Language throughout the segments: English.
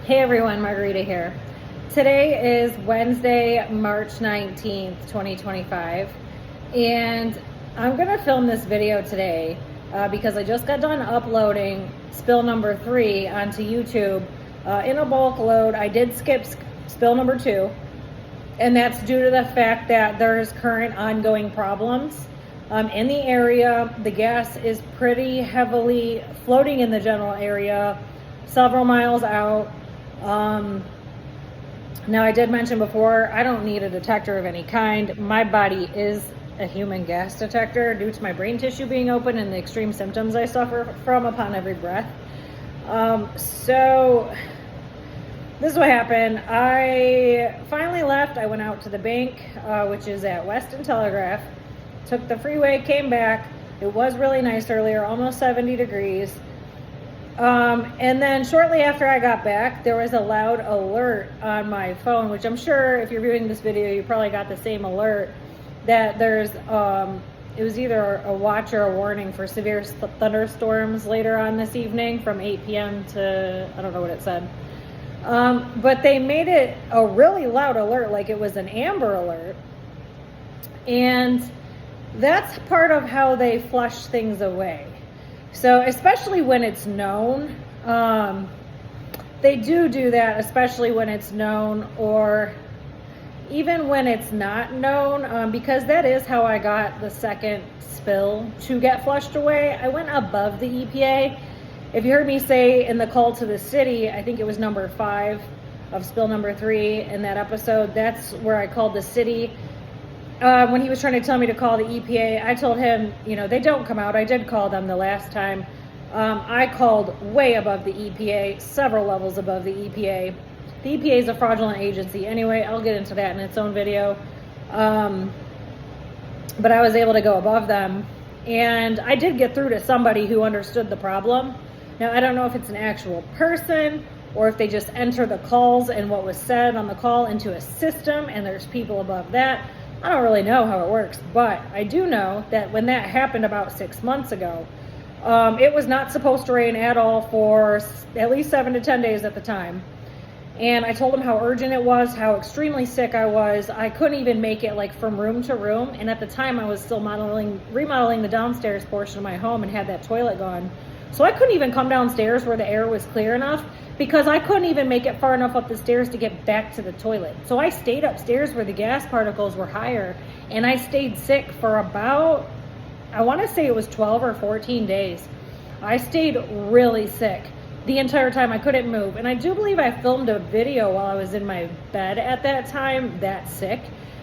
Hey everyone, Margarita here. Today is Wednesday, March 19th, 2025, and I'm gonna film this video today because I just got done uploading spill number 3 onto YouTube in a bulk load. I did skip spill number 2, and that's due to the fact that there's current ongoing problems in the area. The gas is pretty heavily floating in the general area, several miles out. Now I did mention before, I don't need a detector of any kind. My body is a human gas detector due to my brain tissue being open and the extreme symptoms I suffer from upon every breath. So this is what happened. I finally left. I went out to the bank, which is at Weston Telegraph, took the freeway, came back. It was really nice earlier, almost 70 degrees. And then shortly after I got back, there was a loud alert on my phone, which I'm sure if you're viewing this video, you probably got the same alert that there's, it was either a watch or a warning for severe thunderstorms later on this evening from 8 p.m. to, I don't know what it said. But they made it a really loud alert, like it was an amber alert. And that's part of how they flush things away. So especially when it's known, they do that, especially when it's known, or even when it's not known, because that is how I got the second spill to get flushed away. I went above the EPA. If you heard me say in the call to the city, I think it was number 5 of spill number 3 in that episode, that's where I called the city. When he was trying to tell me to call the EPA, I told him, you know, they don't come out. I did call them the last time. I called way above the EPA, several levels above the EPA. The EPA is a fraudulent agency. Anyway, I'll get into that in its own video. But I was able to go above them. And I did get through to somebody who understood the problem. Now, I don't know if it's an actual person or if they just enter the calls and what was said on the call into a system and there's people above that. I don't really know how it works, but I do know that when that happened about 6 months ago, it was not supposed to rain at all for at least 7 to 10 days at the time. And I told them how urgent it was, how extremely sick I was. I couldn't even make it like from room to room. And at the time I was still remodeling the downstairs portion of my home and had that toilet gone. So I couldn't even come downstairs where the air was clear enough because I couldn't even make it far enough up the stairs to get back to the toilet. So I stayed upstairs where the gas particles were higher, and I stayed sick for about, I want to say it was 12 or 14 days. I stayed really sick the entire time. I couldn't move. And I do believe I filmed a video while I was in my bed at that time, that sick.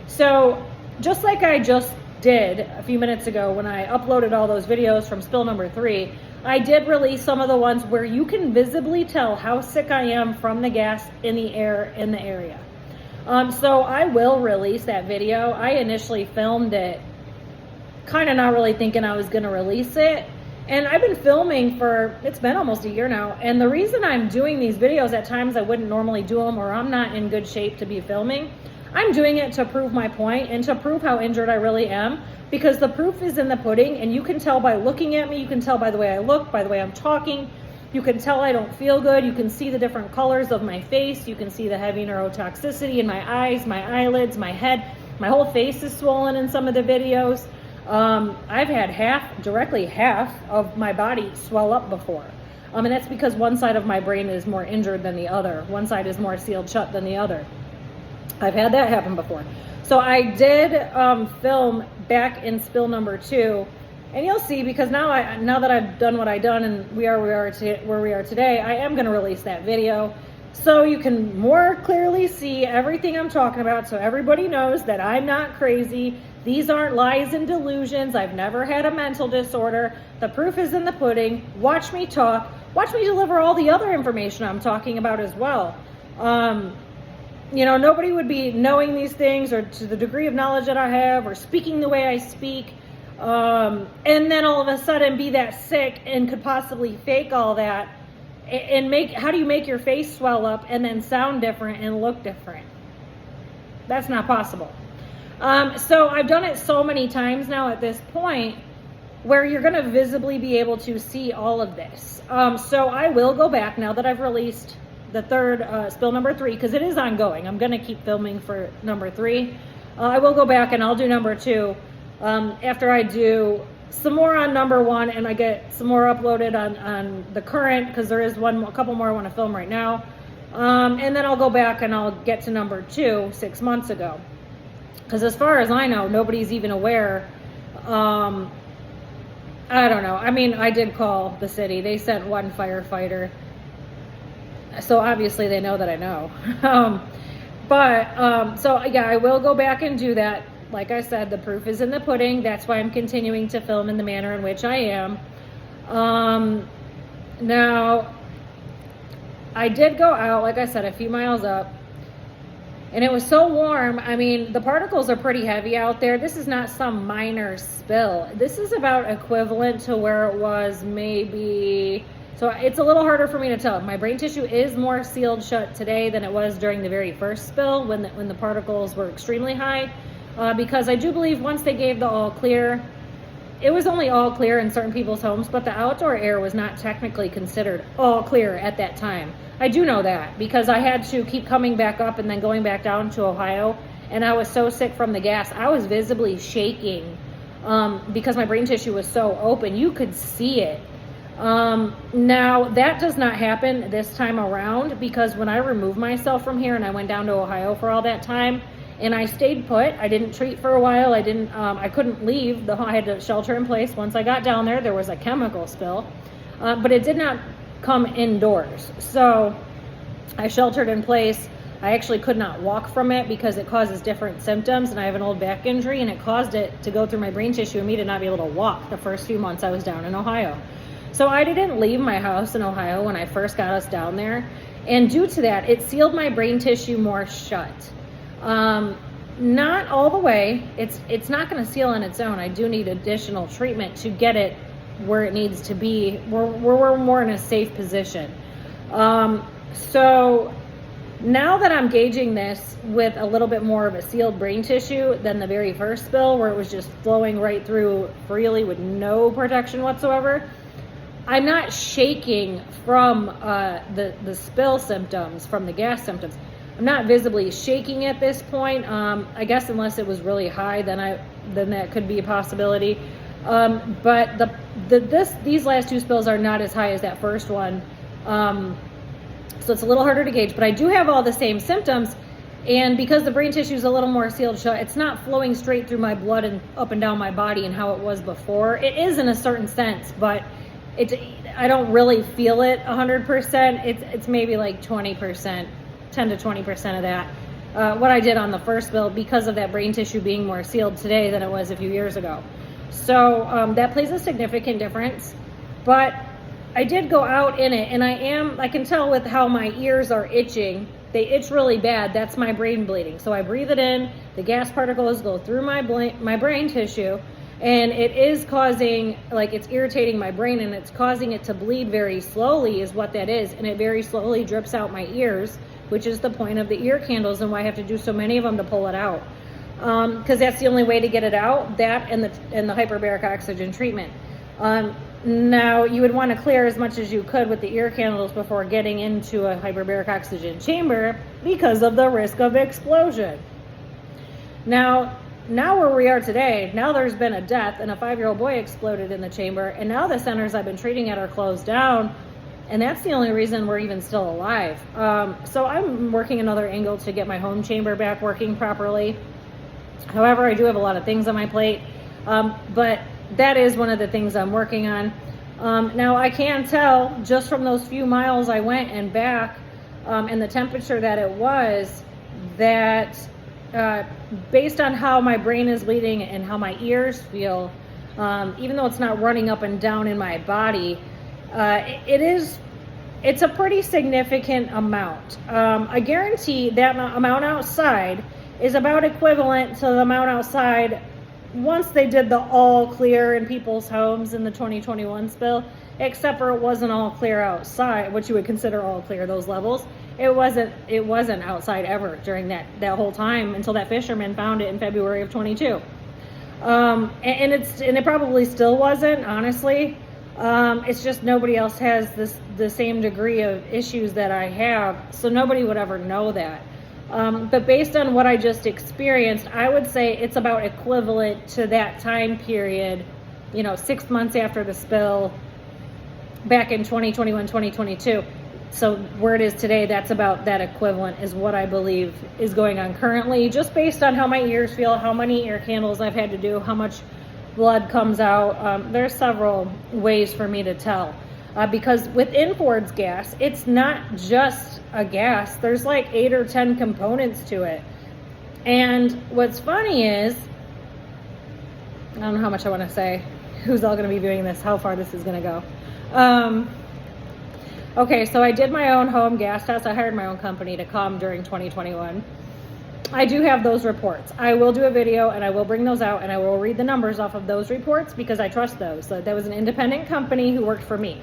So just like I just did a few minutes ago when I uploaded all those videos from spill number 3, I did release some of the ones where you can visibly tell how sick I am from the gas in the air in the area. So I will release that video. I initially filmed it kind of not really thinking I was going to release it. And I've been filming for, it's been almost a year now. And the reason I'm doing these videos at times I wouldn't normally do them, or I'm not in good shape to be filming, I'm doing it to prove my point and to prove how injured I really am, because the proof is in the pudding, and you can tell by looking at me, you can tell by the way I look, by the way I'm talking, you can tell I don't feel good, you can see the different colors of my face, you can see the heavy neurotoxicity in my eyes, my eyelids, my head, my whole face is swollen in some of the videos. I've had directly half of my body swell up before. And that's because one side of my brain is more injured than the other. One side is more sealed shut than the other. I've had that happen before. So I did film back in spill number 2, and you'll see, because now that I've done what I've done and where we are today, I am going to release that video so you can more clearly see everything I'm talking about, so everybody knows that I'm not crazy. These aren't lies and delusions. I've never had a mental disorder. The proof is in the pudding. Watch me talk. Watch me deliver all the other information I'm talking about as well. You know, nobody would be knowing these things or to the degree of knowledge that I have or speaking the way I speak, and then all of a sudden be that sick and could possibly fake all that and how do you make your face swell up and then sound different and look different? That's not possible. So I've done it so many times now at this point where you're going to visibly be able to see all of this. So I will go back now that I've released the third spill number 3, because it is ongoing. I'm going to keep filming for number 3. I will go back and I'll do number 2 after I do some more on number 1 and I get some more uploaded on the current, because there is a couple more I want to film right now. And then I'll go back and I'll get to number 2 6 months ago. Because as far as I know, nobody's even aware. I don't know. I mean, I did call the city. They sent one firefighter. So obviously they know that I know. So yeah, I will go back and do that. Like I said, the proof is in the pudding. That's why I'm continuing to film in the manner in which I am. Now, I did go out, like I said, a few miles up. And it was so warm. I mean, the particles are pretty heavy out there. This is not some minor spill. This is about equivalent to where it was maybe... So it's a little harder for me to tell. My brain tissue is more sealed shut today than it was during the very first spill when the particles were extremely high. Because I do believe once they gave the all clear, it was only all clear in certain people's homes, but the outdoor air was not technically considered all clear at that time. I do know that because I had to keep coming back up and then going back down to Ohio, and I was so sick from the gas. I was visibly shaking because my brain tissue was so open. You could see it. Now, that does not happen this time around because when I removed myself from here and I went down to Ohio for all that time, and I stayed put. I didn't treat for a while. I couldn't leave. I had to shelter in place. Once I got down there was a chemical spill, but it did not come indoors. So I sheltered in place. I actually could not walk from it because it causes different symptoms, and I have an old back injury, and it caused it to go through my brain tissue and me to not be able to walk the first few months I was down in Ohio. So I didn't leave my house in Ohio when I first got us down there, and due to that, it sealed my brain tissue more shut. Not all the way. It's not going to seal on its own. I do need additional treatment to get it where it needs to be. We're more in a safe position. So now that I'm gauging this with a little bit more of a sealed brain tissue than the very first spill where it was just flowing right through freely with no protection whatsoever, I'm not shaking from the spill symptoms, from the gas symptoms. I'm not visibly shaking at this point. I guess unless it was really high, then that could be a possibility. But these last 2 spills are not as high as that first one. So it's a little harder to gauge, but I do have all the same symptoms. And because the brain tissue is a little more sealed shut, it's not flowing straight through my blood and up and down my body and how it was before. It is in a certain sense, but I don't really feel it 100%. It's maybe like 20%. 10 to 20% of that, what I did on the first spill because of that brain tissue being more sealed today than it was a few years ago. So that plays a significant difference, but I did go out in it, and I can tell with how my ears are itching. They itch really bad. That's my brain bleeding. So I breathe it in, the gas particles go through my brain tissue, and it is causing, it's irritating my brain, and it's causing it to bleed very slowly is what that is, and it very slowly drips out my ears, which is the point of the ear candles and why I have to do so many of them to pull it out. Because that's the only way to get it out, that and the hyperbaric oxygen treatment. Now, you would want to clear as much as you could with the ear candles before getting into a hyperbaric oxygen chamber because of the risk of explosion. Now where we are today, now there's been a death and a 5-year-old boy exploded in the chamber, and now the centers I've been treating at are closed down. And that's the only reason we're even still alive. So I'm working another angle to get my home chamber back working properly. However, I do have a lot of things on my plate. But that is one of the things I'm working on. Now, I can tell just from those few miles I went and back and the temperature that it was, that based on how my brain is bleeding and how my ears feel, even though it's not running up and down in my body, it's a pretty significant amount. I guarantee that amount outside is about equivalent to the amount outside once they did the all clear in people's homes in the 2021 spill, except for it wasn't all clear outside, what you would consider all clear, those levels. It wasn't outside ever during that whole time until that fisherman found it in February of 22. And it probably still wasn't, honestly. It's just nobody else has the same degree of issues that I have, so nobody would ever know that. But based on what I just experienced, I would say it's about equivalent to that time period, 6 months after the spill back in 2021, 2022. So where it is today, that's about that equivalent is what I believe is going on currently, just based on how my ears feel, how many air candles I've had to do, how much blood comes out. There's several ways for me to tell. Because within Ford's gas, it's not just a gas. There's like 8 or 10 components to it. And what's funny is, I don't know how much I want to say, who's all going to be viewing this, how far this is going to go. Okay, so I did my own home gas test. I hired my own company to come during 2021. I do have those reports. I will do a video and I will bring those out and I will read the numbers off of those reports because I trust those. So that was an independent company who worked for me.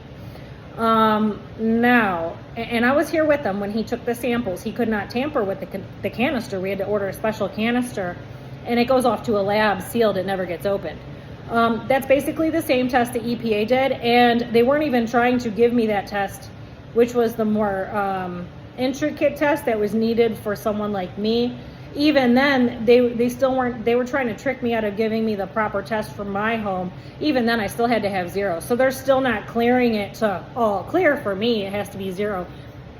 Now, and I was here with him when he took the samples. He could not tamper with the canister. We had to order a special canister and it goes off to a lab sealed. It never gets opened. That's basically the same test the EPA did, and they weren't even trying to give me that test, which was the more intricate test that was needed for someone like me. Even then, they still weren't, they were trying to trick me out of giving me the proper test for my home. Even then, I still had to have 0. So they're still not clearing it to all clear for me. It has to be 0.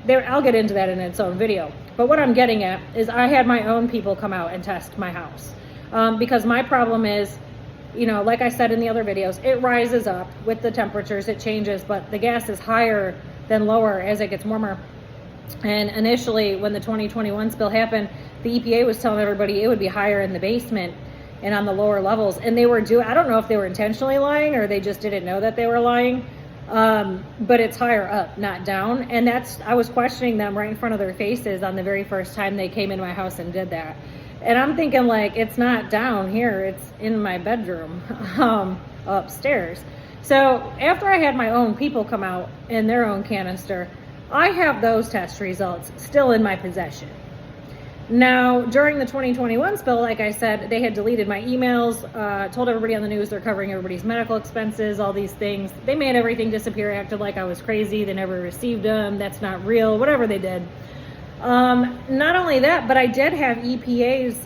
I'll get into that in its own video. But what I'm getting at is I had my own people come out and test my house. Because my problem is, like I said in the other videos, it rises up with the temperatures, it changes, but the gas is higher than lower as it gets warmer. And initially, when the 2021 spill happened, the EPA was telling everybody it would be higher in the basement and on the lower levels. And they were I don't know if they were intentionally lying or they just didn't know that they were lying. But it's higher up, not down. And I was questioning them right in front of their faces on the very first time they came into my house and did that. And I'm thinking, like, it's not down here, it's in my bedroom, upstairs. So after I had my own people come out in their own canister, I have those test results still in my possession. Now, during the 2021 spill, like I said, they had deleted my emails, told everybody on the news they're covering everybody's medical expenses, all these things. They made everything disappear, acted like I was crazy, they never received them, that's not real, whatever they did. Not only that, but I did have EPA's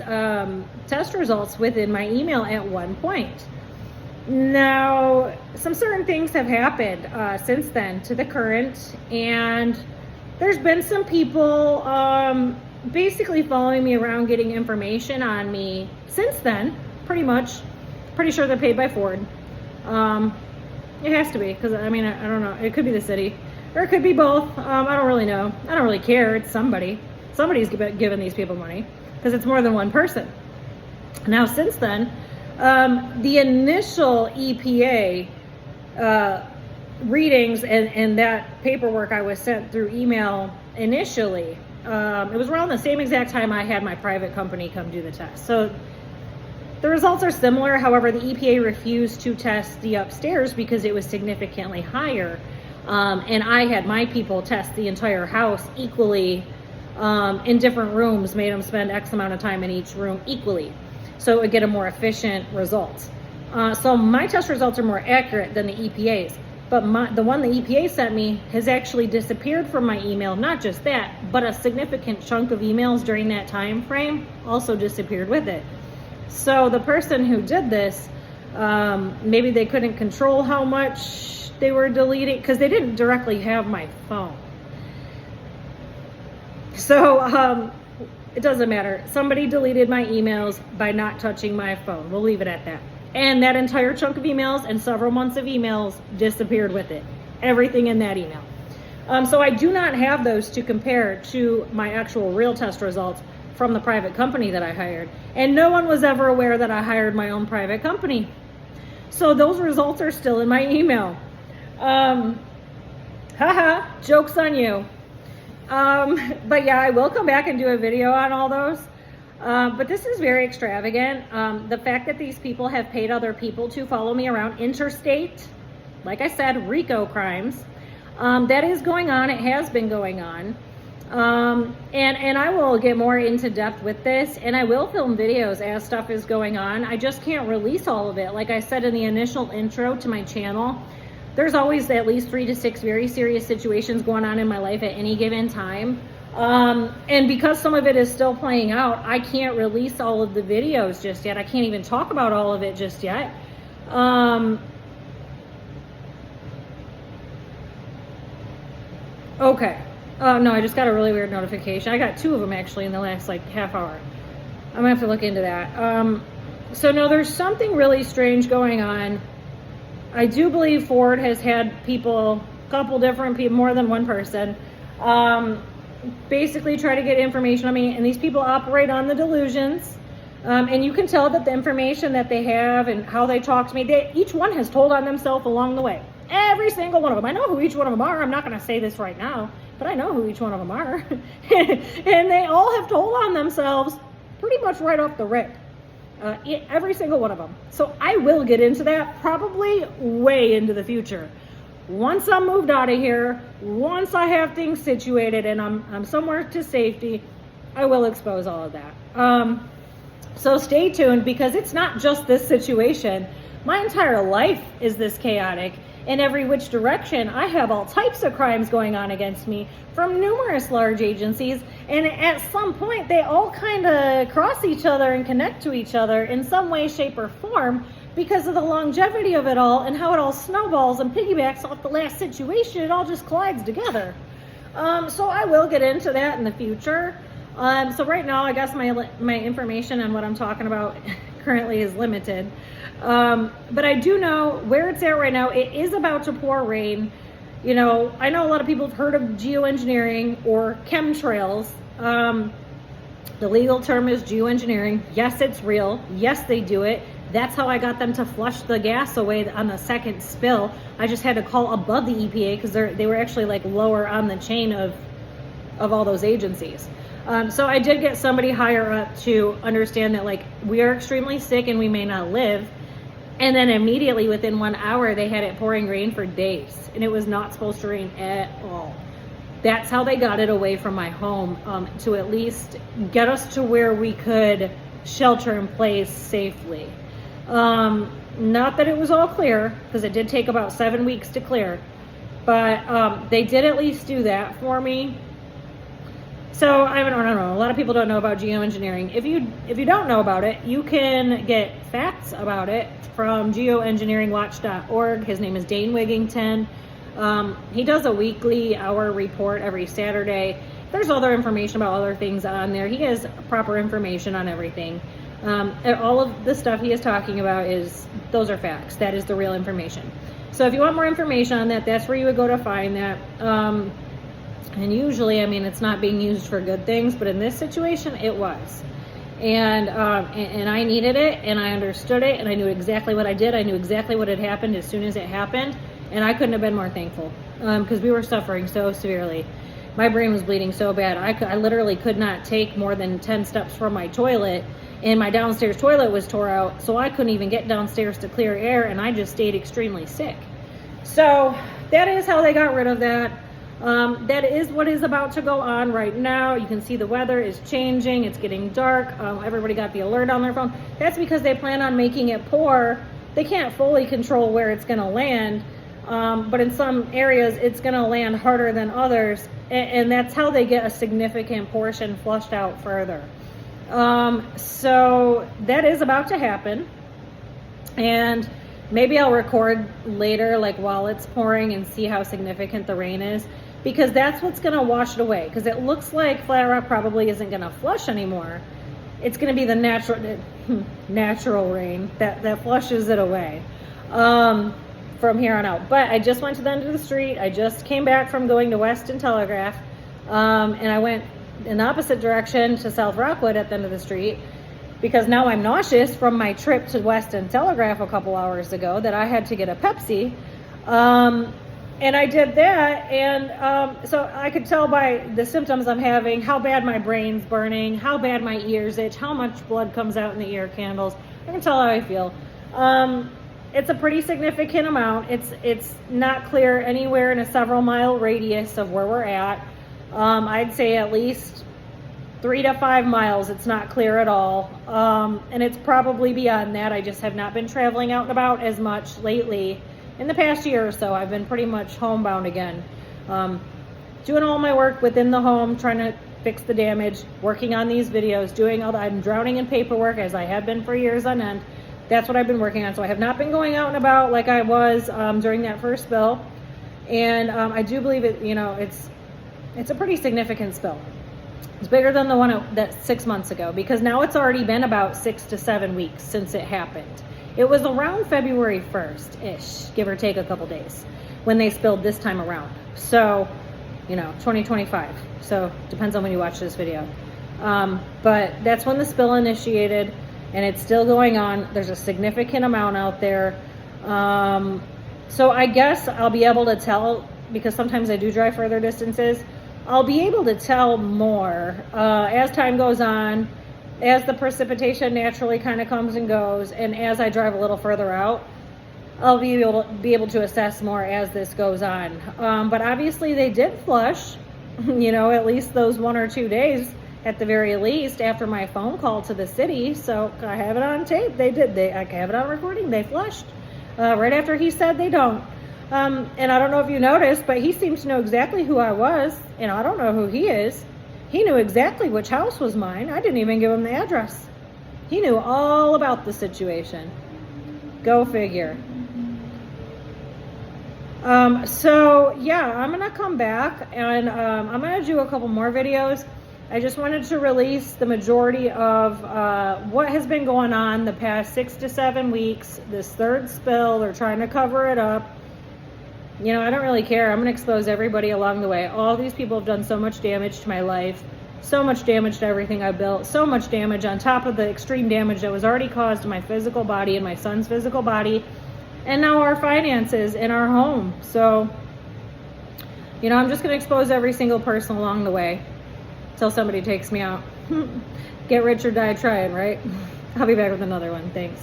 test results within my email at one point. Now, some certain things have happened since then to the current, and there's been some people basically following me around, getting information on me since then, pretty much. Pretty sure they're paid by Ford. It has to be, because I don't know, it could be the city. Or it could be both. I don't really know. I don't really care. It's somebody. Somebody's giving these people money because it's more than one person. Now, since then, the initial EPA readings and that paperwork I was sent through email initially, it was around the same exact time I had my private company come do the test. So the results are similar. However, the EPA refused to test the upstairs because it was significantly higher. And I had my people test the entire house equally in different rooms, made them spend X amount of time in each room equally, so it would get a more efficient result. So my test results are more accurate than the EPA's, but the one the EPA sent me has actually disappeared from my email. Not just that, but a significant chunk of emails during that time frame also disappeared with it. So the person who did this, maybe they couldn't control how much they were deleting, because they didn't directly have my phone. So it doesn't matter. Somebody deleted my emails by not touching my phone. We'll leave it at that. And that entire chunk of emails and several months of emails disappeared with it. Everything in that email. So I do not have those to compare to my actual real test results from the private company that I hired. And no one was ever aware that I hired my own private company. So those results are still in my email. Haha, joke's on you. But yeah, I will come back and do a video on all those. But this is very extravagant. The fact that these people have paid other people to follow me around interstate, like I said, RICO crimes, that is going on. It has been going on. And I will get more into depth with this, and I will film videos as stuff is going on. I just can't release all of it. Like I said in the initial intro to my channel, there's always at least 3 to 6 very serious situations going on in my life at any given time. And because some of it is still playing out, I can't release all of the videos just yet. I can't even talk about all of it just yet. Okay. No, I just got a really weird notification. I got 2 of them actually in the last like half hour. I'm gonna have to look into that. So no, there's something really strange going on. I do believe Ford has had people, a couple different people, more than one person, basically try to get information on me, and these people operate on the delusions. And you can tell that the information that they have and how they talk to me, each one has told on themselves along the way. Every single one of them. I know who each one of them are. I'm not going to say this right now, but I know who each one of them are. And they all have told on themselves pretty much right off the rip. Every single one of them. So I will get into that probably way into the future. Once I'm moved out of here, once I have things situated and I'm somewhere to safety, I will expose all of that. So stay tuned, because it's not just this situation. My entire life is this chaotic. In every which direction, I have all types of crimes going on against me from numerous large agencies, and at some point they all kind of cross each other and connect to each other in some way, shape, or form, because of the longevity of it all and how it all snowballs and piggybacks off the last situation. It all just collides together. So I will get into that in the future. So right now, I guess my information on what I'm talking about currently is limited. But I do know where it's at right now. It is about to pour rain. You know, I know a lot of people have heard of geoengineering or chemtrails. The legal term is geoengineering. Yes, it's real. Yes, they do it. That's how I got them to flush the gas away on the second spill. I just had to call above the EPA because they were actually like lower on the chain of all those agencies. So I did get somebody higher up to understand that, like, we are extremely sick and we may not live. And then immediately within 1 hour, they had it pouring rain for days, and it was not supposed to rain at all. That's how they got it away from my home, to at least get us to where we could shelter in place safely. Not that it was all clear, because it did take about 7 weeks to clear, but they did at least do that for me. So I don't know. A lot of people don't know about geoengineering. If you don't know about it, you can get facts about it from geoengineeringwatch.org. His name is Dane Wigington. He does a weekly hour report every Saturday. There's other information about other things on there. He has proper information on everything. And all of the stuff he is talking about those are facts. That is the real information. So if you want more information on that, that's where you would go to find that. And usually, I mean, it's not being used for good things, but in this situation, it was. And I needed it, and I understood it, and I knew exactly what I did. I knew exactly what had happened as soon as it happened, and I couldn't have been more thankful, because we were suffering so severely. My brain was bleeding so bad. I literally could not take more than 10 steps from my toilet, and my downstairs toilet was tore out, so I couldn't even get downstairs to clear air, and I just stayed extremely sick. So that is how they got rid of that. That is what is about to go on right now. You can see the weather is changing. It's getting dark. Everybody got the alert on their phone. That's because they plan on making it pour. They can't fully control where it's going to land, but in some areas it's going to land harder than others, and that's how they get a significant portion flushed out further. So that is about to happen, and maybe I'll record later, like while it's pouring, and see how significant the rain is, because that's what's going to wash it away. Because it looks like Flatrock probably isn't going to flush anymore. It's going to be the natural rain that flushes it away from here on out. But I just went to the end of the street. I just came back from going to Weston Telegraph, and I went in the opposite direction to South Rockwood at the end of the street, because now I'm nauseous from my trip to Weston Telegraph a couple hours ago that I had to get a Pepsi. And I did that, and so I could tell by the symptoms I'm having how bad my brain's burning, how bad my ears itch, how much blood comes out in the ear candles. I can tell how I feel. It's a pretty significant amount. It's not clear anywhere in a several mile radius of where we're at. I'd say at least 3 to 5 miles it's not clear at all, and it's probably beyond that. I just have not been traveling out and about as much lately, in the past year or so, I've been pretty much homebound again. Doing all my work within the home, trying to fix the damage, working on these videos, I'm drowning in paperwork as I have been for years on end. That's what I've been working on. So I have not been going out and about like I was during that first spill. And I do believe it, it's a pretty significant spill. It's bigger than the one that 6 months ago, because now it's already been about 6 to 7 weeks since it happened. It was around February 1st-ish, give or take a couple days, when they spilled this time around. So, 2025. So depends on when you watch this video. But that's when the spill initiated, and it's still going on. There's a significant amount out there. So I guess I'll be able to tell, because sometimes I do drive further distances, I'll be able to tell more as time goes on, as the precipitation naturally kind of comes and goes, and as I drive a little further out, I'll be able to assess more as this goes on. But obviously they did flush, at least those 1 or 2 days at the very least after my phone call to the city. So I have it on tape. I have it on recording. They flushed right after he said they don't. And I don't know if you noticed, but he seems to know exactly who I was, and I don't know who he is. He knew exactly which house was mine. I didn't even give him the address. He knew all about the situation. Go figure. So yeah, I'm gonna come back and I'm gonna do a couple more videos. I just wanted to release the majority of what has been going on the past 6 to 7 weeks. This third spill, they're trying to cover it up. I don't really care. I'm gonna expose everybody along the way. All these people have done so much damage to my life, so much damage to everything I built, so much damage on top of the extreme damage that was already caused to my physical body and my son's physical body, and now our finances in our home. So, I'm just gonna expose every single person along the way till somebody takes me out. Get rich or die trying, right? I'll be back with another one. Thanks.